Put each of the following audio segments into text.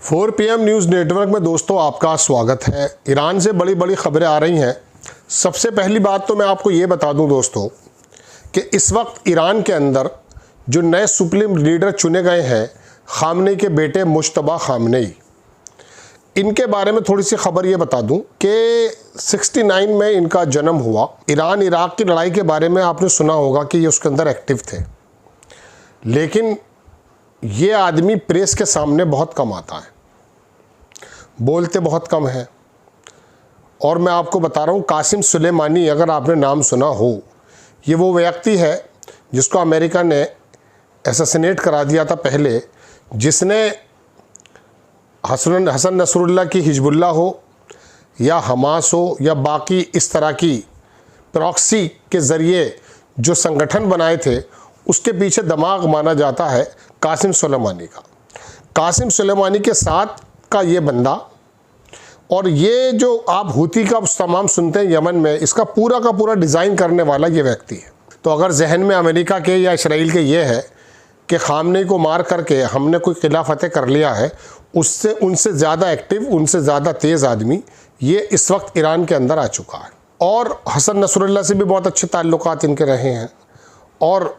4 PM news network में दोस्तों आपका स्वागत है। ईरान से बड़ी बड़ी खबरें आ रही हैं। सबसे पहली बात तो मैं आपको ये बता दूं दोस्तों कि इस वक्त ईरान के अंदर जो नए सुप्रीम लीडर चुने गए हैं, खामनेई के बेटे मुज्तबा खामनेई, इनके बारे में थोड़ी सी खबर ये बता दूं कि 69 में इनका जन्म हुआ। ईरान इराक की लड़ाई के बारे में आपने सुना होगा कि ये उसके अंदर एक्टिव थे, लेकिन ये आदमी प्रेस के सामने बहुत कम आता है, बोलते बहुत कम है। और मैं आपको बता रहा हूँ, कासिम सुलेमानी, अगर आपने नाम सुना हो, ये वो व्यक्ति है जिसको अमेरिका ने असैसिनेट करा दिया था पहले, जिसने हसन नसरुल्लाह की हिजबुल्लाह हो या हमास हो या बाकी इस तरह की प्रॉक्सी के ज़रिए जो संगठन बनाए थे, उसके पीछे दिमाग माना जाता है कासिम सुलेमानी का। कासिम सुलेमानी के साथ का ये बंदा, और ये जो आप हूती का तमाम सुनते हैं यमन में, इसका पूरा का पूरा डिज़ाइन करने वाला ये व्यक्ति है। तो अगर जहन में अमेरिका के या इसराइल के ये है कि खामनेई को मार करके हमने कोई किला फतेह कर लिया है, उससे उनसे ज़्यादा एक्टिव, उनसे ज़्यादा तेज़ आदमी ये इस वक्त ईरान के अंदर आ चुका है। और हसन नसरुल्लाह से भी बहुत अच्छे ताल्लुकात इनके रहे हैं। और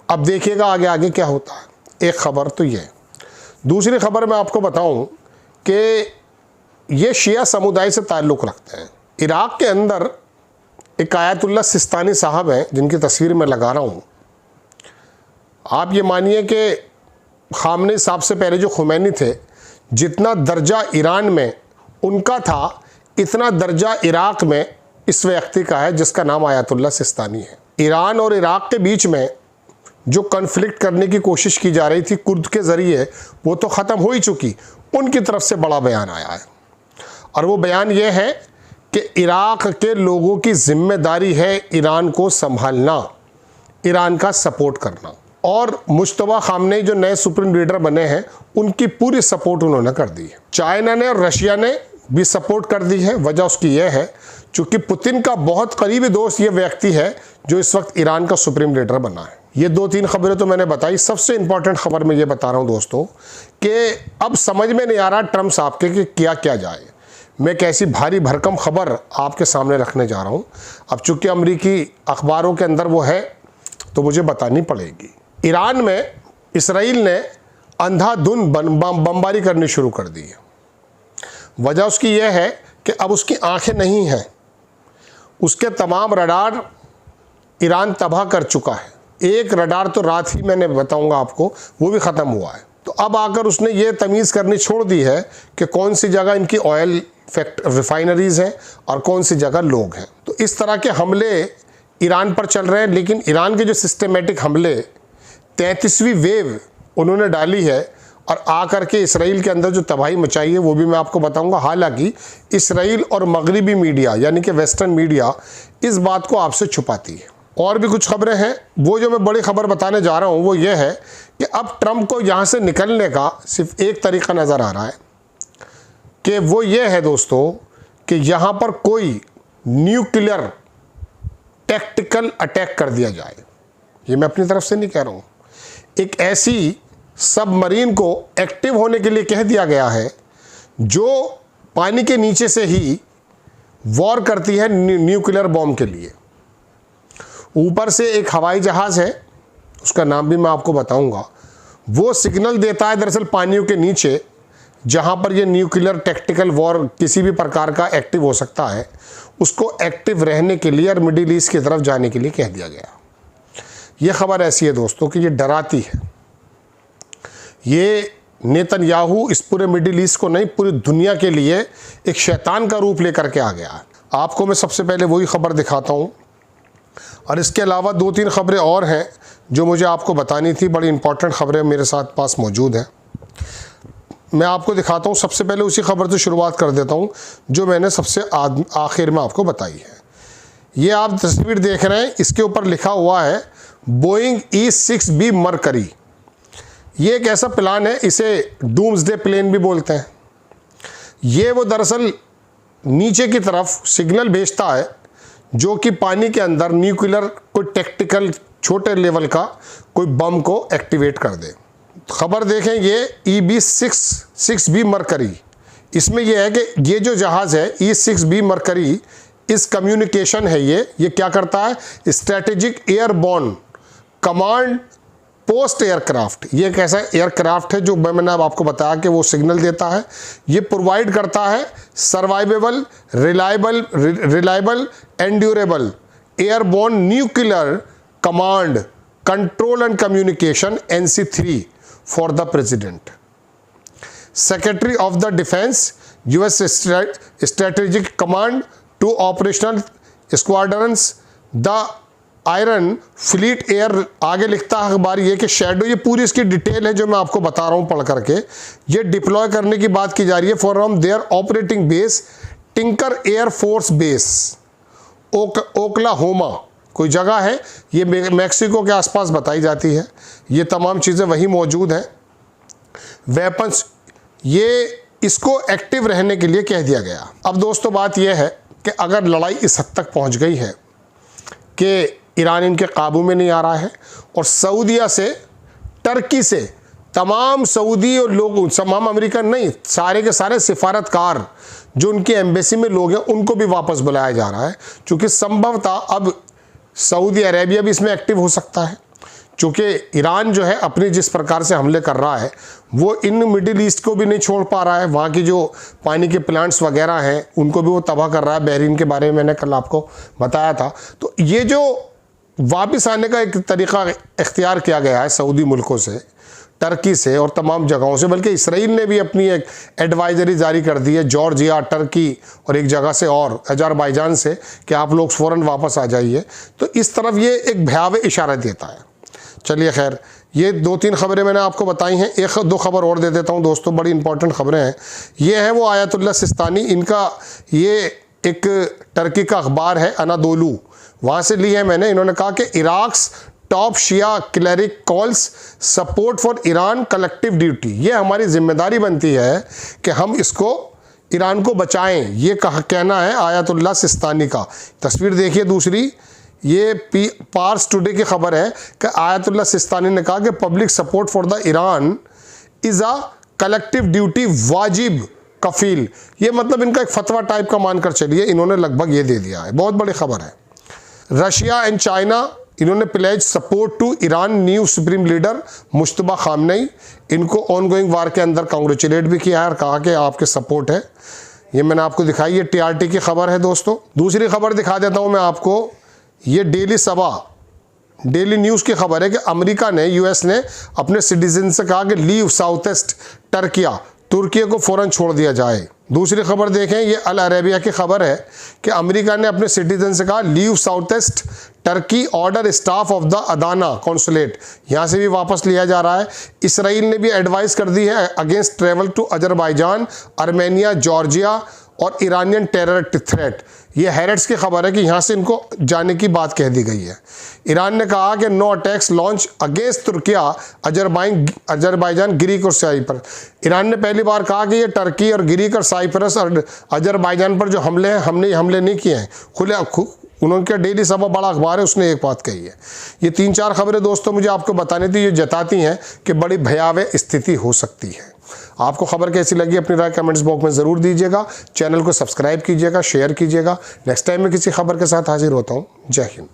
अब देखिएगा आगे आगे क्या होता है। एक खबर तो ये। दूसरी खबर मैं आपको बताऊं कि ये शिया समुदाय से ताल्लुक़ रखते हैं। इराक़ के अंदर एक आयतुल्लाह सिस्तानी साहब हैं, जिनकी तस्वीर मैं लगा रहा हूँ। आप ये मानिए कि खामनेई साहब से पहले जो खुमैनी थे, जितना दर्जा ईरान में उनका था, इतना दर्जा इराक़ में इस व्यक्ति का है, जिसका नाम आयतुल्लाह सिस्तानी है। ईरान और इराक़ के बीच में जो कन्फ्लिक्ट करने की कोशिश की जा रही थी कुर्द के ज़रिए, वो तो ख़त्म हो ही चुकी। उनकी तरफ से बड़ा बयान आया है, और वो बयान ये है कि इराक़ के लोगों की ज़िम्मेदारी है ईरान को संभालना, ईरान का सपोर्ट करना। और मुज्तबा खामनेई जो नए सुप्रीम लीडर बने हैं, उनकी पूरी सपोर्ट उन्होंने कर दी है। चाइना ने और रशिया ने भी सपोर्ट कर दी है। वजह उसकी यह है चूँकि पुतिन का बहुत करीबी दोस्त ये व्यक्ति है जो इस वक्त ईरान का सुप्रीम लीडर बना है। ये 2-3 खबरें तो मैंने बताई। सबसे इंपॉर्टेंट खबर मैं ये बता रहा हूँ दोस्तों कि अब समझ में नहीं आ रहा ट्रम्प साहब के कि क्या किया जाए। मैं कैसी भारी भरकम खबर आपके सामने रखने जा रहा हूँ। अब चूँकि अमरीकी अखबारों के अंदर वो है, तो मुझे बतानी पड़ेगी। ईरान में इसराइल ने अंधाधुंध बमबारी करनी शुरू कर दी है। वजह उसकी यह है कि अब उसकी आंखें नहीं हैं, उसके तमाम रडार ईरान तबाह कर चुका है। एक रडार तो रात ही मैंने बताऊंगा आपको, वो भी ख़त्म हुआ है। तो अब आकर उसने ये तमीज़ करनी छोड़ दी है कि कौन सी जगह इनकी ऑयल रिफाइनरीज़ हैं और कौन सी जगह लोग हैं। तो इस तरह के हमले ईरान पर चल रहे हैं। लेकिन ईरान के जो सिस्टमेटिक हमले, 33वीं वेव उन्होंने डाली है और आकर के इसराइल के अंदर जो तबाही मचाई है, वो भी मैं आपको बताऊंगा। हालांकि इसराइल और मगरिबी मीडिया यानी कि वेस्टर्न मीडिया इस बात को आपसे छुपाती है। और भी कुछ खबरें हैं। वो जो मैं बड़ी खबर बताने जा रहा हूँ वो ये है कि अब ट्रम्प को यहाँ से निकलने का सिर्फ एक तरीका नज़र आ रहा है, कि वो ये है दोस्तों कि यहाँ पर कोई न्यूक्लियर टैक्टिकल अटैक कर दिया जाए। ये मैं अपनी तरफ से नहीं कह रहा हूँ। एक ऐसी सबमरीन को एक्टिव होने के लिए कह दिया गया है जो पानी के नीचे से ही वॉर करती है न्यूक्लियर बॉम्ब के लिए। ऊपर से एक हवाई जहाज़ है, उसका नाम भी मैं आपको बताऊंगा। वो सिग्नल देता है दरअसल पानियों के नीचे, जहां पर ये न्यूक्लियर टैक्टिकल वॉर किसी भी प्रकार का एक्टिव हो सकता है, उसको एक्टिव रहने के लिए और मिडिल ईस्ट की तरफ जाने के लिए कह दिया गया। ये खबर ऐसी है दोस्तों कि ये डराती है। ये नेतन्याहू इस पूरे मिडिल ईस्ट को नहीं, पूरी दुनिया के लिए एक शैतान का रूप लेकर के आ गया है। आपको मैं सबसे पहले वही खबर दिखाता हूँ, और इसके अलावा 2-3 खबरें और हैं जो मुझे आपको बतानी थी। बड़ी इंपॉर्टेंट खबरें मेरे साथ पास मौजूद हैं, मैं आपको दिखाता हूँ। सबसे पहले उसी खबर से शुरुआत कर देता हूँ जो मैंने सबसे आखिर में आपको बताई है। ये आप तस्वीर देख रहे हैं, इसके ऊपर लिखा हुआ है बोइंग E-6B मरकरी। ये एक ऐसा प्लान है, इसे डूम्सडे प्लेन भी बोलते हैं। ये वो दरअसल नीचे की तरफ सिग्नल भेजता है जो कि पानी के अंदर न्यूक्लियर कोई टैक्टिकल छोटे लेवल का कोई बम को एक्टिवेट कर दे। खबर देखें, ये EB-6B मरकरी, इसमें यह है कि ये जो जहाज़ है E-6B मरकरी, इस कम्युनिकेशन है ये क्या करता है, strategic airborne command post aircraft. ये एक ऐसा एयरक्राफ्ट है जो मैंने अब आपको बताया कि वो सिग्नल देता है। ये प्रोवाइड करता है survivable, reliable and durable airborne nuclear command control and communication NC3 for the president, secretary of the defence, US strategic command to operational squadrons, the iron fleet air. आगे लिखता है अखबार ये कि शेडो, ये पूरी इसकी डिटेल है जो मैं आपको बता रहा हूँ पढ़ करके। ये डिप्लॉय करने की बात की जा रही है from their operating base Tinker Air Force Base Oklahoma, कोई जगह है ये मैक्सिको के आसपास बताई जाती है। ये तमाम चीज़ें वहीं मौजूद हैं। वेपन्स, ये इसको एक्टिव रहने के लिए कह दिया गया। अब दोस्तों बात यह है कि अगर लड़ाई इस हद तक पहुंच गई है कि ईरान इनके काबू में नहीं आ रहा है और सऊदीया से, टर्की से तमाम सऊदी और लोग, तमाम अमेरिकन नहीं, सारे के सारे सिफारतकार जो उनकी एम्बेसी में लोग हैं उनको भी वापस बुलाया जा रहा है, क्योंकि संभवतः अब सऊदी अरेबिया भी इसमें एक्टिव हो सकता है। चूँकि ईरान जो है अपनी जिस प्रकार से हमले कर रहा है वो इन मिडिल ईस्ट को भी नहीं छोड़ पा रहा है। वहाँ की जो पानी के प्लांट्स वगैरह हैं उनको भी वो तबाह कर रहा है। बहरीन के बारे में मैंने कल आपको बताया था। तो ये जो वापस आने का एक तरीक़ा इख्तियार किया गया है सऊदी मुल्कों से, टर्की से और तमाम जगहों से, बल्कि इसराइल ने भी अपनी एक एडवाइजरी जारी कर दी है जॉर्जिया, टर्की और एक जगह से और अजरबैजान से कि आप लोग फ़ौरन वापस आ जाइए। तो इस तरफ ये एक भयावह इशारा देता है। चलिए खैर, ये 2-3 खबरें मैंने आपको बताई हैं। 1-2 खबर और दे देता हूं दोस्तों, बड़ी इंपॉर्टेंट खबरें हैं। ये है वो आयतुल्लाह सिस्तानी, इनका ये एक टर्की का अखबार है अनादोलू, वहाँ से ली है मैंने। इन्होंने कहा कि Iraq's top Shia cleric calls support for Iran collective duty. ये हमारी जिम्मेदारी बनती है कि हम इसको ईरान को बचाएं, ये कहना है आयतुल्लाह सिस्तानी का। तस्वीर देखिए दूसरी, ये पार्स टुडे की खबर है कि आयतुल्लाह सिस्तानी ने कहा कि public support for the Iran is a collective duty वाजिब कफील। ये मतलब इनका एक फतवा टाइप का मानकर चलिए, इन्होंने लगभग ये दे दिया है। बहुत बड़ी खबर है। रशिया एंड चाइना, इन्होंने pledge support to Iran new supreme leader Mojtaba Khamenei. इनको ऑनगोइंग वार के अंदर कांग्रेचुलेट भी किया है और कहा कि आपके सपोर्ट है। ये मैंने आपको दिखाई, ये TRT की खबर है दोस्तों। दूसरी खबर दिखा देता हूँ मैं आपको, ये डेली न्यूज़ की खबर है कि अमेरिका ने, US ने अपने सिटीजन से कहा कि लीव साउथ ईस्ट टर्किया, तुर्की को फ़ौरन छोड़ दिया जाए। दूसरी खबर देखें, ये अल अरेबिया की खबर है कि अमेरिका ने अपने सिटीजन से कहा leave south east Turkey, order staff of the Adana consulate, यहाँ से भी वापस लिया जा रहा है। इसराइल ने भी एडवाइस कर दी है against travel to Azerbaijan, Armenia, Georgia और ईरानियन टेरर थ्रेट। ये हैरेट्स की खबर है कि यहाँ से इनको जाने की बात कह दी गई है। ईरान ने कहा कि no attacks launch against Turkiye, Azerbaijan, Greek और साइप्रस। ईरान ने पहली बार कहा कि ये टर्की और ग्रीक और साइप्रस और अजरबैजान पर जो हमले हैं, हमने हमले नहीं किए हैं। उनके डेली सभा बड़ा अखबार है, उसने एक बात कही है। ये 3-4 खबरें दोस्तों मुझे आपको बतानी थी, ये जताती हैं कि बड़ी भयावह स्थिति हो सकती है। आपको खबर कैसी लगी अपनी राय कमेंट्स बॉक्स में ज़रूर दीजिएगा। चैनल को सब्सक्राइब कीजिएगा, शेयर कीजिएगा। नेक्स्ट टाइम मैं किसी खबर के साथ हाजिर होता हूँ। जय हिंद।